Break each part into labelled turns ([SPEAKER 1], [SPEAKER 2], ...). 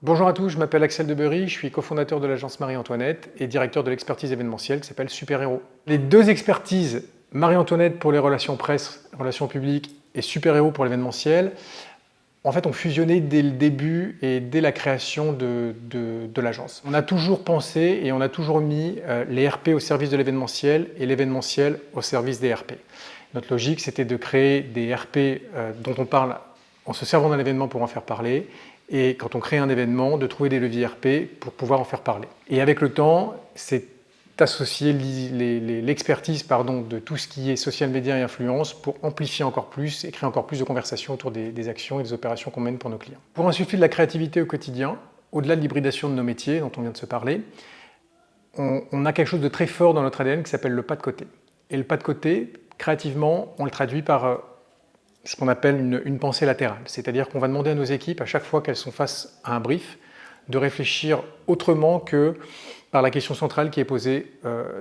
[SPEAKER 1] Bonjour à tous, je m'appelle Axel Debery, je suis cofondateur de l'agence Marie-Antoinette et directeur de l'expertise événementielle qui s'appelle Super Héros. Les deux expertises, Marie-Antoinette pour les relations presse, relations publiques et Super Héros pour l'événementiel, en fait, ont fusionné dès le début et dès la création de l'agence. On a toujours pensé et on a toujours mis les RP au service de l'événementiel et l'événementiel au service des RP. Notre logique, c'était de créer des RP dont on parle en se servant d'un événement pour en faire parler, et quand on crée un événement, de trouver des leviers RP pour pouvoir en faire parler. Et avec le temps, c'est associer l'expertise de tout ce qui est social media et influence pour amplifier encore plus et créer encore plus de conversations autour des actions et des opérations qu'on mène pour nos clients. Pour insuffler de la créativité au quotidien, au-delà de l'hybridation de nos métiers dont on vient de se parler, on a quelque chose de très fort dans notre ADN qui s'appelle le pas de côté. Et le pas de côté, créativement, on le traduit par ce qu'on appelle une pensée latérale. C'est-à-dire qu'on va demander à nos équipes, à chaque fois qu'elles sont face à un brief, de réfléchir autrement que par la question centrale qui est posée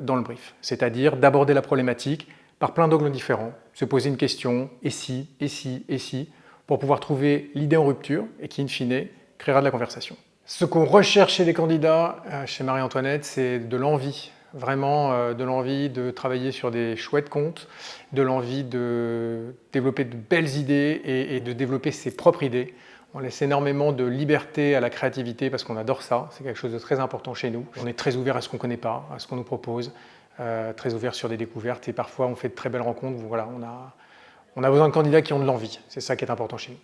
[SPEAKER 1] dans le brief. C'est-à-dire d'aborder la problématique par plein d'angles différents, se poser une question, et si, et si, et si, pour pouvoir trouver l'idée en rupture et qui, in fine, créera de la conversation. Ce qu'on recherche chez les candidats, chez Marie-Antoinette, c'est de l'envie. Vraiment de l'envie de travailler sur des chouettes comptes, de l'envie de développer de belles idées et de développer ses propres idées. On laisse énormément de liberté à la créativité parce qu'on adore ça, c'est quelque chose de très important chez nous. On est très ouvert à ce qu'on ne connaît pas, à ce qu'on nous propose, très ouvert sur des découvertes et parfois on fait de très belles rencontres. Voilà, on a besoin de candidats qui ont de l'envie, c'est ça qui est important chez nous.